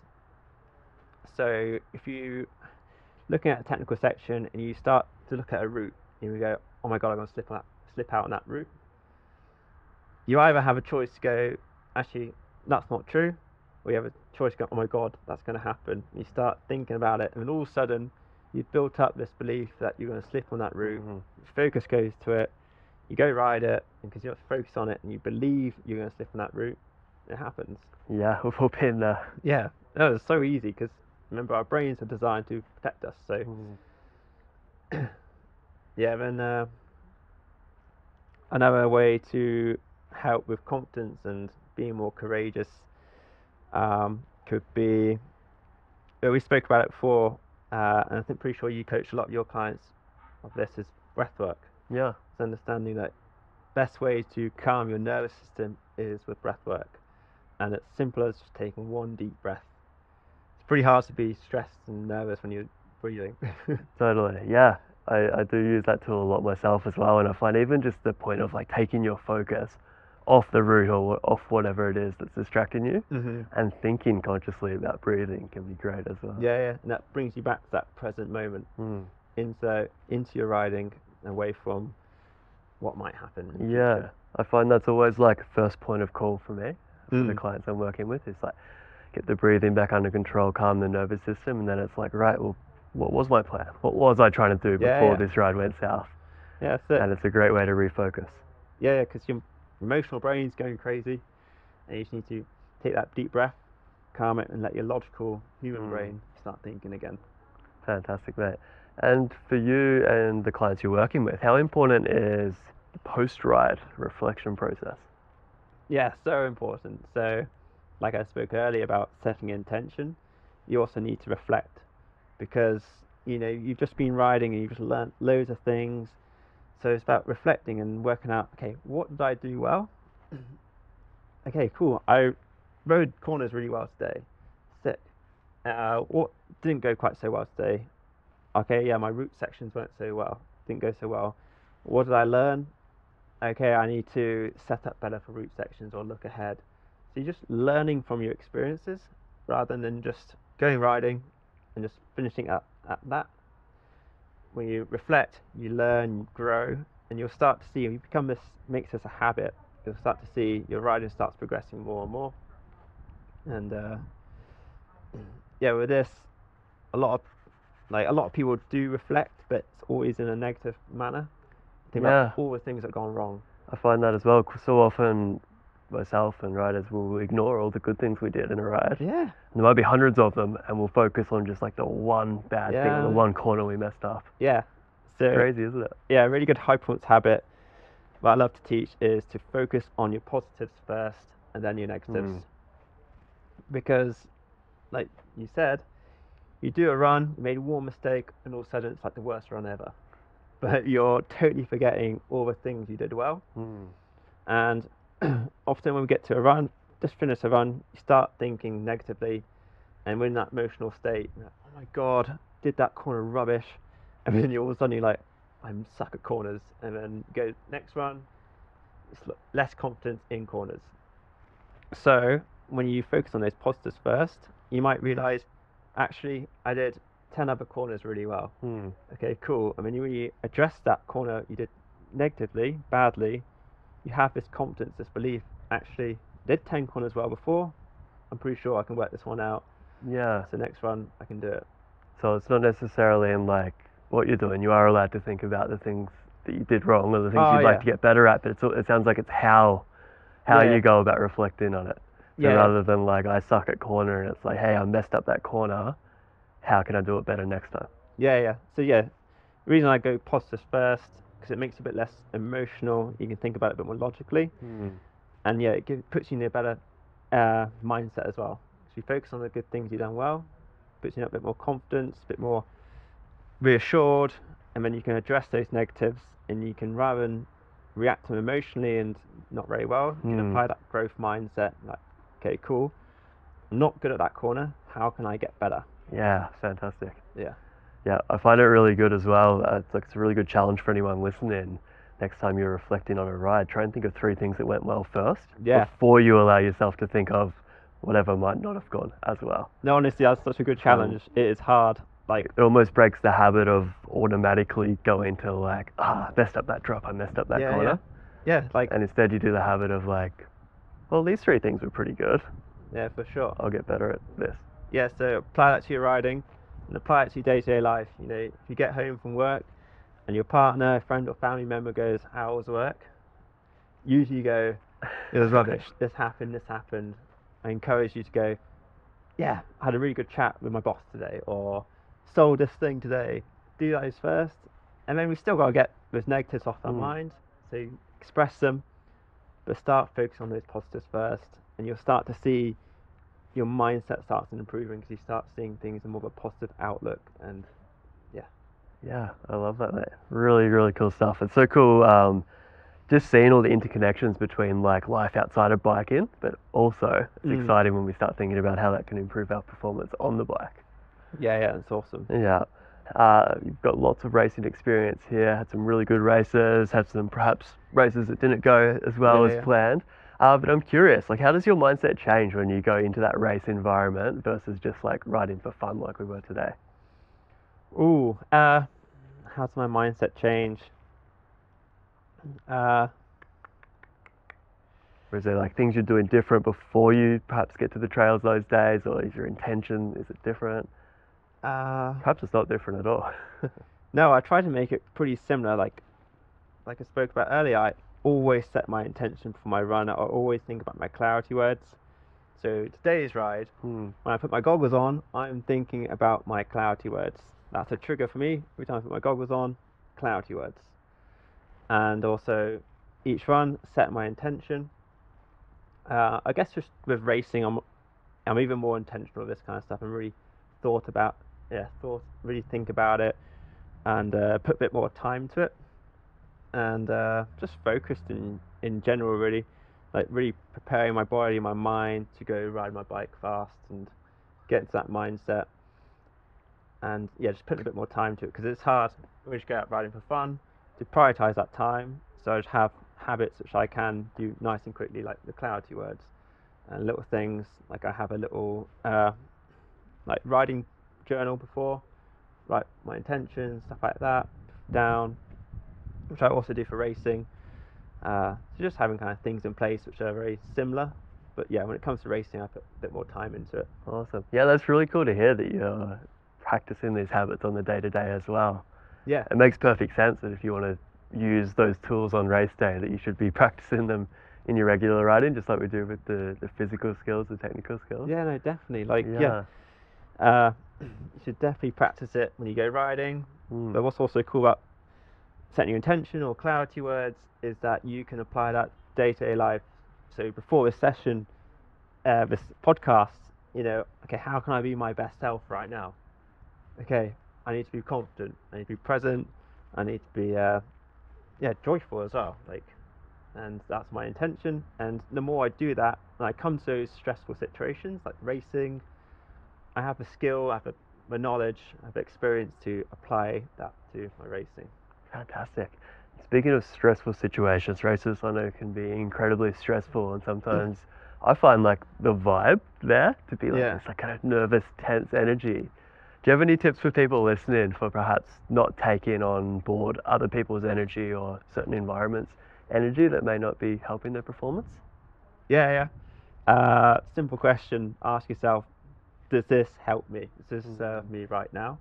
So if you looking at a technical section and you start to look at a route and you go, "Oh my god, I'm going to slip out on that route," you either have a choice to go, "Actually, that's not true," or you have a choice to go, "Oh my god, that's going to happen." You start thinking about it, and then all of a sudden, you've built up this belief that you're going to slip on that route. Mm-hmm. Focus goes to it. You go ride it, and because you have to focus on it and you believe you're going to slip on that route, it happens. Yeah, we've all been there. Yeah, no, it's so easy because remember our brains are designed to protect us. So yeah, then another way to help with confidence and being more courageous could be. We spoke about it before, and I think pretty sure you coach a lot of your clients of this is breath work. Yeah. It's understanding that best way to calm your nervous system is with breath work, and it's simple as just taking one deep breath. It's pretty hard to be stressed and nervous when you're breathing. Totally. Yeah. I do use that tool a lot myself as well, and I find even just the point of like taking your focus off the route or off whatever it is that's distracting you Mm-hmm. and thinking consciously about breathing can be great as well. Yeah, and that brings you back to that present moment, into your riding, away from what might happen in the Yeah, future. I find that's always like a first point of call for me, for the Mm. clients I'm working with, is like get the breathing back under control, calm the nervous system, and then it's like, right, well, what was my plan? What was I trying to do before Yeah. this ride went south? Yeah, that's it. And it's a great way to refocus. Yeah, because your emotional brain's going crazy, and you just need to take that deep breath, calm it, and let your logical human brain start thinking again. Fantastic, mate. And for you and the clients you're working with, how important is the post-ride reflection process? Yeah, so important. So, like I spoke earlier about setting intention, you also need to reflect because you've just been riding and you've just learned loads of things. So it's about reflecting and working out, okay, what did I do well? Okay, cool. I rode corners really well today. Sick. What didn't go quite so well today? Okay, yeah, my route sections weren't so well. Didn't go so well. What did I learn? Okay, I need to set up better for route sections or look ahead. So you're just learning from your experiences rather than just going riding and just finishing up at that. When you reflect, you learn, you grow, and you'll start to see, if you become this, makes this a habit, you'll start to see your riding starts progressing more and more. And yeah, with this, a lot of people do reflect, but it's always in a negative manner. Think Yeah. about all the things that have gone wrong. I find that as well. So often, myself and riders will ignore all the good things we did in a ride. Yeah. And there might be hundreds of them, and we'll focus on just like the one bad thing or the Yeah. one corner we messed up. Yeah. So Crazy, isn't it? yeah, a really good high performance habit what I love to teach is to focus on your positives first and then your negatives. Because, like you said, you do a run, you made one mistake, and all of a sudden it's like the worst run ever. But you're totally forgetting all the things you did well. And often when we get to a run, just finish a run, you start thinking negatively, and we're in that emotional state. Like, oh my God, did that corner rubbish. And then all of a sudden you're like, I'm suck at corners. And then you go next run, it's less confidence in corners. So when you focus on those positives first, you might realize, actually, I did 10 other corners really well. Okay, cool. And when you really address that corner you did negatively, badly, you have this confidence, this belief, actually, I did 10 corners well before, I'm pretty sure I can work this one out. Yeah. So next run, I can do it. So it's not necessarily in like what you're doing. You are allowed to think about the things that you did wrong or the things you'd like to get better at, but it sounds like it's how you go about reflecting on it. So rather than like, I suck at corner, and it's like, hey, I messed up that corner, how can I do it better next time? Yeah. So the reason I go positives first, because it makes it a bit less emotional, you can think about it a bit more logically, and it puts you in a better mindset as well. So you focus on the good things you've done well, puts you in a bit more confidence, a bit more reassured, and then you can address those negatives, and you can, rather than react to them emotionally and not very well, you can apply that growth mindset, like, okay, cool, I'm not good at that corner, how can I get better? Yeah, fantastic. Yeah, I find it really good as well. It's a really good challenge for anyone listening. Next time you're reflecting on a ride, try and think of 3 things that went well first, before you allow yourself to think of whatever might not have gone as well. No, honestly, that's such a good challenge. It is hard. Like, it almost breaks the habit of automatically going to like, I messed up that drop, I messed up that corner. Yeah, like, and instead you do the habit of like, well, these 3 things were pretty good. Yeah, for sure. I'll get better at this. Yeah, so apply that to your riding and apply it to your day-to-day life. You know, if you get home from work and your partner, friend or family member goes, how was work? Usually you go, it was rubbish, this happened. I encourage you to go, yeah, I had a really good chat with my boss today, or sold this thing today. Do those first, and then we still got to get those negatives off our mind. So you express them, but start focusing on those positives first, and you'll start to see your mindset starts improving because you start seeing things in more of a positive outlook. And yeah, I love that, mate. Really, really cool stuff. It's so cool just seeing all the interconnections between like life outside of biking, but also it's exciting when we start thinking about how that can improve our performance on the bike. Yeah, it's awesome. Yeah. You've got lots of racing experience here, had some really good races, had some perhaps races that didn't go as well as planned. But I'm curious, like, how does your mindset change when you go into that race environment versus just like riding for fun like we were today? How does my mindset change? Or is there like things you're doing different before you perhaps get to the trails those days, or is your intention, is it different? Perhaps it's not different at all. No, I try to make it pretty similar. Like I spoke about earlier, I always set my intention for my run. I always think about my clarity words. So today's ride, when I put my goggles on, I'm thinking about my clarity words. That's a trigger for me. Every time I put my goggles on, clarity words. And also, each run, set my intention. I guess just with racing, I'm even more intentional with this kind of stuff, and really really think about it, and put a bit more time to it, and just focused in general, really, like really preparing my body and my mind to go ride my bike fast and get into that mindset, and just putting a bit more time to it, because it's hard when you go out riding for fun to prioritize that time. So I just have habits which I can do nice and quickly, like the clarity words, and little things like I have a little like riding journal before, write my intentions, stuff like that down, which I also do for racing. So just having kind of things in place which are very similar, but when it comes to racing, I put a bit more time into it. Awesome. Yeah, that's really cool to hear that you're practicing these habits on the day-to-day as well. Yeah, it makes perfect sense that if you want to use those tools on race day, that you should be practicing them in your regular riding, just like we do with the physical skills, the technical skills. Yeah, no, definitely. Like, Yeah. you should definitely practice it when you go riding. Mm. But what's also cool about setting your intention or clarity words is that you can apply that day-to-day life. So before this session, this podcast, okay, how can I be my best self right now? Okay, I need to be confident. I need to be present. I need to be, joyful as well. Like, and that's my intention. And the more I do that, when I come to those stressful situations like racing, I have the skill, I have the knowledge, I have the experience to apply that to my racing. Fantastic. Speaking of stressful situations, races I know can be incredibly stressful, and sometimes I find like the vibe there to be like this like kind of nervous, tense energy. Do you have any tips for people listening for perhaps not taking on board other people's energy or certain environments' energy that may not be helping their performance? Simple question. Ask yourself, does this help me? Does this serve me right now?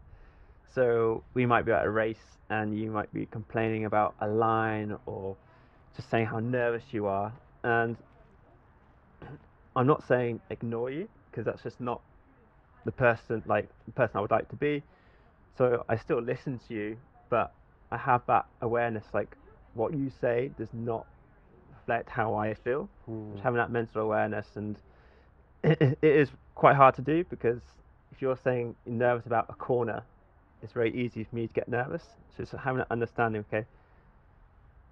So we might be at a race and you might be complaining about a line or just saying how nervous you are. And I'm not saying ignore you, because that's just not the person I would like to be. So I still listen to you, but I have that awareness, like what you say does not reflect how I feel. Just having that mental awareness, and it is quite hard to do, because if you're saying you're nervous about a corner, it's very easy for me to get nervous. So it's having that understanding, okay,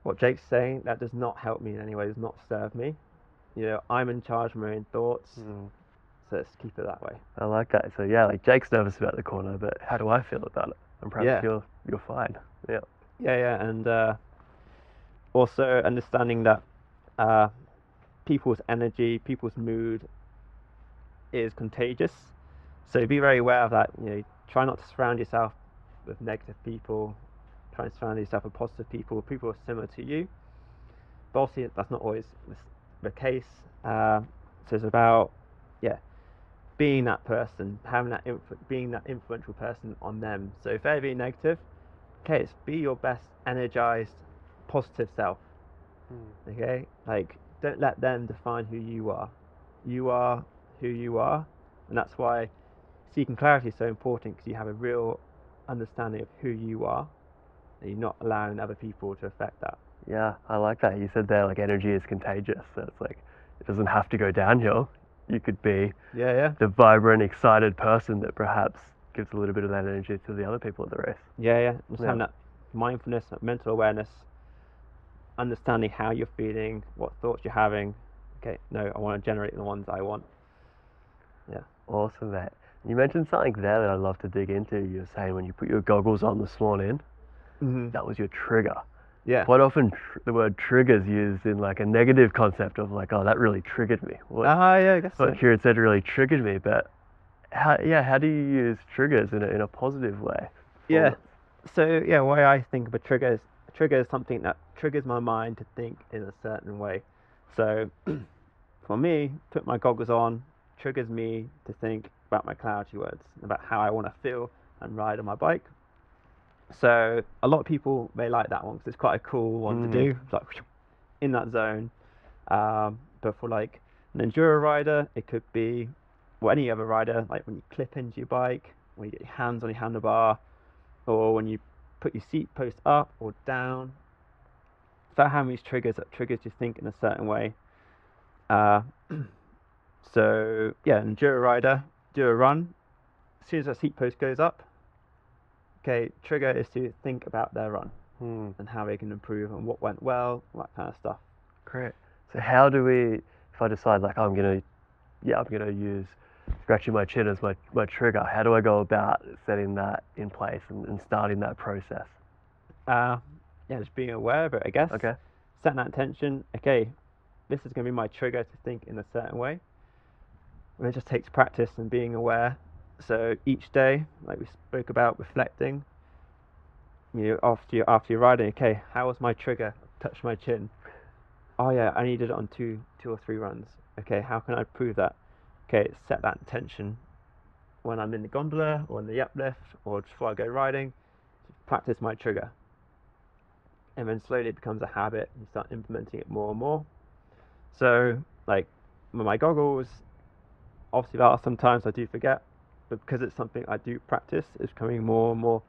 what Jake's saying, that does not help me in any way, does not serve me. I'm in charge of my own thoughts. So let's keep it that way. I like that. So yeah, like Jake's nervous about the corner, but how do I feel about it? And perhaps you're fine. Yeah. And also understanding that people's energy, people's mood is contagious. So be very aware of that. Try not to surround yourself with negative people. Try and surround yourself with positive people who are similar to you. But obviously that's not always the case. So it's about being that person, being that influential person on them. So if they're being negative, okay, it's be your best energized, positive self. Okay, like don't let them define who you are. You are who you are, and that's why seeking clarity is so important, because you have a real understanding of who you are, and you're not allowing other people to affect that. Yeah, I like that. You said there, like, energy is contagious. So it's like, it doesn't have to go downhill. You could be the vibrant, excited person that perhaps gives a little bit of that energy to the other people at the race. Just having that mindfulness, that mental awareness, understanding how you're feeling, what thoughts you're having. Okay, no, I want to generate the ones I want. Yeah. Awesome, mate. You mentioned something there that I'd love to dig into. You were saying when you put your goggles on this morning, that was your trigger. Yeah. Quite often the word trigger is used in like a negative concept of like, oh, that really triggered me. I guess so. Here it said really triggered me, but how do you use triggers in a positive way? So way I think of a trigger is something that triggers my mind to think in a certain way. So for me, put my goggles on triggers me to think about my clarity words, about how I want to feel and ride on my bike. So a lot of people may like that one because it's quite a cool one to do, like in that zone. But for like an enduro rider, it could be, or any other rider, like when you clip into your bike, when you get your hands on your handlebar, or when you put your seat post up or down. So having these triggers that triggers you think in a certain way. So enduro rider, do a run. As soon as that seat post goes up, okay, trigger is to think about their run and how they can improve and what went well, that kind of stuff. Great. So how do we, if I decide like I'm gonna use scratching my chin as my trigger, how do I go about setting that in place and starting that process? Just being aware of it, I guess. Okay. Setting that intention. Okay, this is going to be my trigger to think in a certain way. And it just takes practice and being aware. So each day, like we spoke about, reflecting. After you're riding, okay, how was my trigger? Touch my chin. Oh yeah, I needed it on two or three runs. Okay, how can I prove that? Okay, set that intention when I'm in the gondola or in the uplift or just before I go riding. Practice my trigger. and then slowly it becomes a habit, and you start implementing it more and more. So, like, with my goggles, obviously there are sometimes I do forget, but because it's something I do practice, it's becoming more and more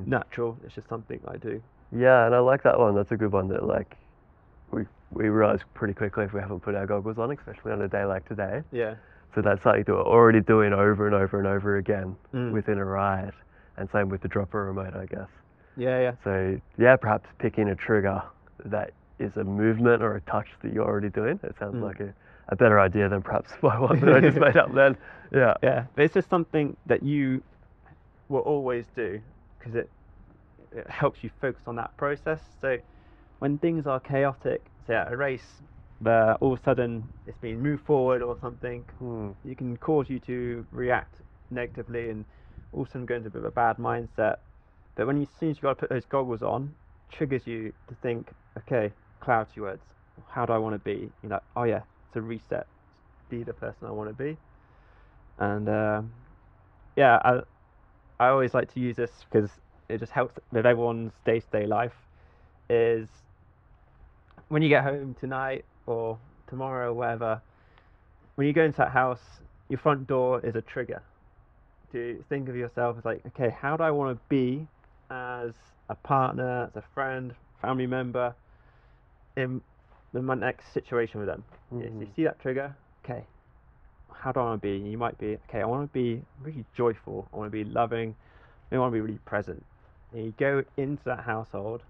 natural. It's just something I do. Yeah, and I like that one. That's a good one that like we realize pretty quickly if we haven't put our goggles on, especially on a day like today. Yeah. So that's something that we're already doing over and over and over again Mm. within a ride. And same with the dropper remote, I guess. Yeah, yeah. So yeah, perhaps picking a trigger that is a movement or a touch that you're already doing. It sounds like a better idea than perhaps my one that I just made up then. Yeah. Yeah, but it's just something that you will always do because it helps you focus on that process. So when things are chaotic, say at a race, where all of a sudden it's been moved forward or something, you can cause you to react negatively and all of a sudden go into a bit of a bad mindset. But when you, as soon as you got to put those goggles on, triggers you to think, okay, clarity words. How do I want to be? You're like, oh yeah, it's a reset. Be the person I want to be. And yeah, I always like to use this because it just helps with everyone's day-to-day life. Is when you get home tonight or tomorrow or whatever, when you go into that house, your front door is a trigger to think of yourself as like, okay, how do I want to be as a partner, as a friend, family member in my next situation with them? So you see that trigger, okay, how do I want to be? You might be, okay, I want to be really joyful, I want to be loving, I want to be really present. And you go into that household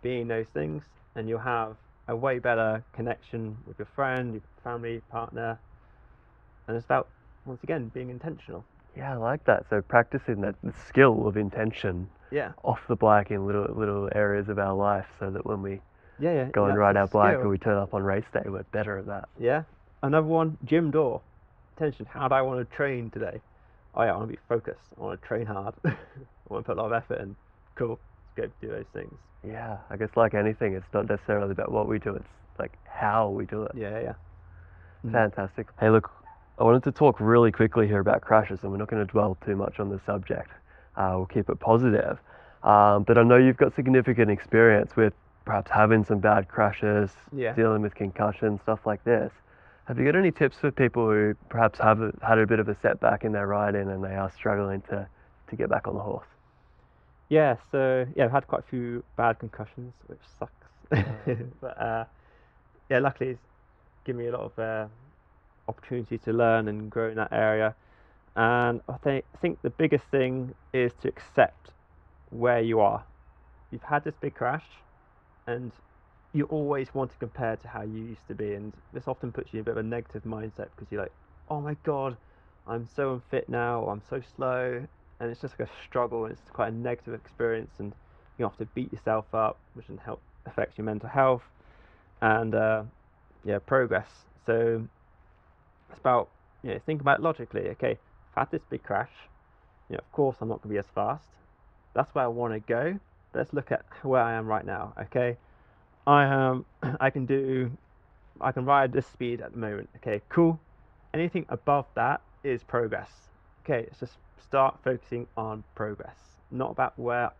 being those things, and you'll have a way better connection with your friend, your family, partner. And it's about, once again, being intentional. Yeah, I like that. So practicing that the skill of intention off the bike in little areas of our life, so that when we go and ride our bike or we turn up on race day, we're better at that. Yeah. Another one, gym door. Attention, how do I want to train today? Oh yeah, I want to be focused. I want to train hard. I want to put a lot of effort in. Cool. Let's go do those things. Yeah, I guess like anything, it's not necessarily about what we do, it's like how we do it. Yeah. Fantastic. Hey, look, I wanted to talk really quickly here about crashes, and we're not going to dwell too much on the subject. We'll keep it positive. But I know you've got significant experience with perhaps having some bad crashes, dealing with concussions, stuff like this. Have you got any tips for people who perhaps have had a bit of a setback in their riding and they are struggling to get back on the horse? Yeah, so I've had quite a few bad concussions, which sucks. But yeah, luckily it's given me a lot of opportunity to learn and grow in that area. And I think the biggest thing is to accept where you are. You've had this big crash, and you always want to compare to how you used to be, and this often puts you in a bit of a negative mindset because you're like, oh my god, I'm so unfit now, or I'm so slow, and it's just like a struggle, and it's quite a negative experience, and you have to beat yourself up, which can help affect your mental health and progress. So it's about, think about it logically. Okay, I've had this big crash, of course I'm not going to be as fast. That's where I want to go. But let's look at where I am right now. Okay, I can ride this speed at the moment. Okay, cool. Anything above that is progress. Okay, let's just start focusing on progress, not about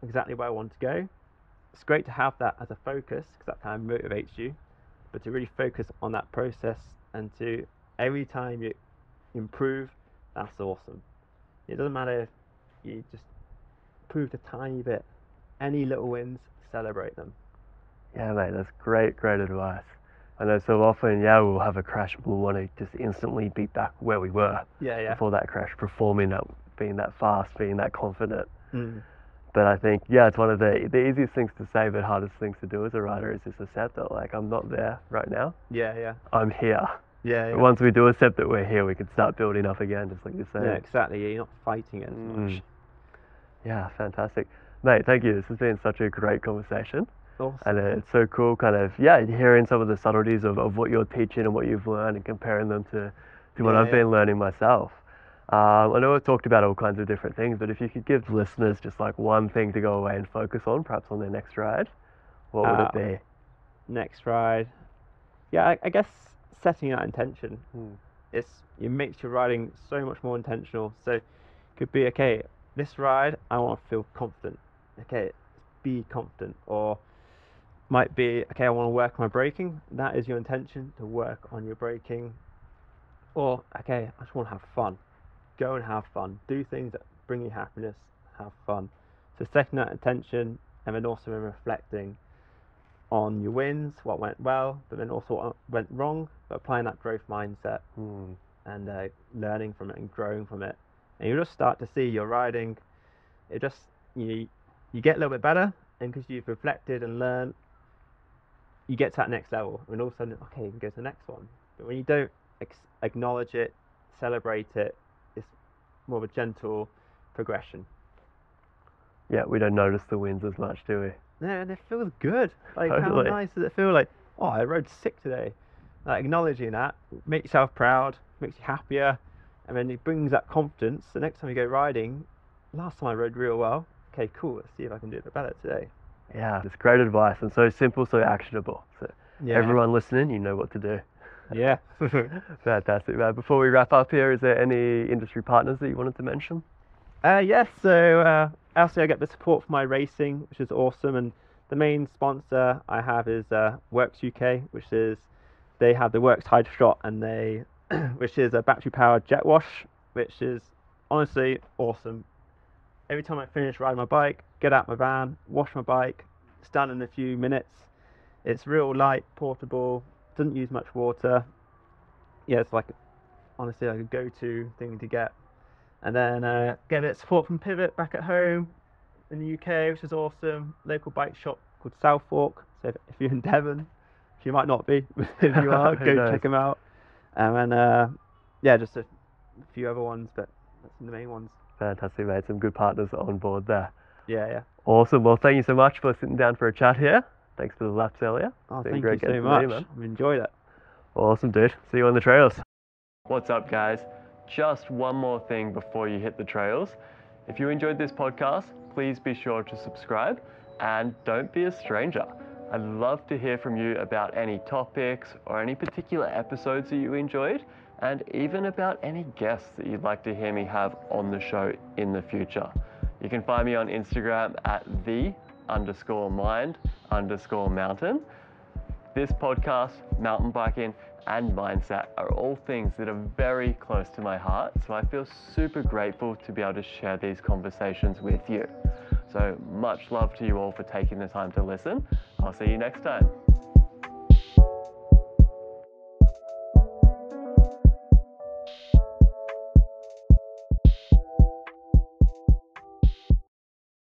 exactly where I want to go. It's great to have that as a focus because that kind of motivates you, but to really focus on that process, and to every time you improve, that's awesome. It doesn't matter if you just improved a tiny bit. Any little wins, celebrate them. Yeah, mate, that's great advice. I know so often, we'll have a crash, we'll want to just instantly be back where we were before that crash, performing that, being that fast, being that confident. But I think, it's one of the easiest things to say, but hardest things to do as a rider is just accept that, like, I'm not there right now. I'm here. But once we do accept that we're here, we can start building up again, just like you're saying. Yeah, exactly. You're not fighting it as much. Yeah, fantastic. Mate, thank you. This has been such a great conversation. Awesome. And it's so cool kind of, hearing some of the subtleties of what you're teaching and what you've learned and comparing them to what I've been learning myself. I know we've talked about all kinds of different things, but if you could give listeners just like one thing to go away and focus on, perhaps on their next ride, what would it be? Next ride? Yeah, I guess setting that intention. It makes your riding so much more intentional. So it could be, okay, this ride, I want to feel confident. Okay, be confident, or might be, okay, I want to work on my braking. That is your intention, to work on your braking. Or, okay, I just want to have fun. Go and have fun. Do things that bring you happiness. Have fun. So setting that intention, and then also reflecting on your wins, what went well, but then also what went wrong, but applying that growth mindset and learning from it and growing from it. And you'll just start to see your riding, it just, you get a little bit better, and because you've reflected and learned, you get to that next level, and all of a sudden, okay, you can go to the next one. But when you don't acknowledge it, celebrate it, it's more of a gentle progression. Yeah, we don't notice the wins as much, do we? Yeah, and it feels good. Like, Totally. how nice does it feel? Like, oh, I rode sick today. Like, acknowledging that makes yourself proud, makes you happier, and then it brings that confidence. The next time you go riding, last time I rode real well. Okay, cool. Let's see if I can do it better today. Yeah, it's great advice, and so simple, so actionable. So everyone listening, you know what to do. Yeah. Fantastic, man. Before we wrap up here, is there any industry partners that you wanted to mention? Yes, so also I get the support for my racing, which is awesome, and the main sponsor I have is Works UK, which is, they have the Works Hydro Shot, and they which is a battery powered jet wash, which is honestly awesome. Every time I finish riding my bike, get out my van, wash my bike, it's done in a few minutes. It's real light, portable, doesn't use much water. Yeah, it's like, honestly, like a go-to thing to get. And then get a bit of support from Pivot back at home in the UK, which is awesome. Local bike shop called Southwark. So if you're in Devon, which you might not be, but if you are, go check them out. And then, yeah, just a few other ones, but that's the main ones. Fantastic, mate. Some good partners on board there. Yeah. Awesome. Well, thank you so much for sitting down for a chat here. Thanks for the laps earlier. Oh, thank you so much. I've enjoyed it. Awesome, dude. See you on the trails. What's up, guys? Just one more thing before you hit the trails. If you enjoyed this podcast, please be sure to subscribe, and don't be a stranger. I'd love to hear from you about any topics or any particular episodes that you enjoyed, and even about any guests that you'd like to hear me have on the show in the future. You can find me on Instagram at the_mind_mountain. This podcast, mountain biking, and mindset are all things that are very close to my heart, so I feel super grateful to be able to share these conversations with you. So much love to you all for taking the time to listen. I'll see you next time.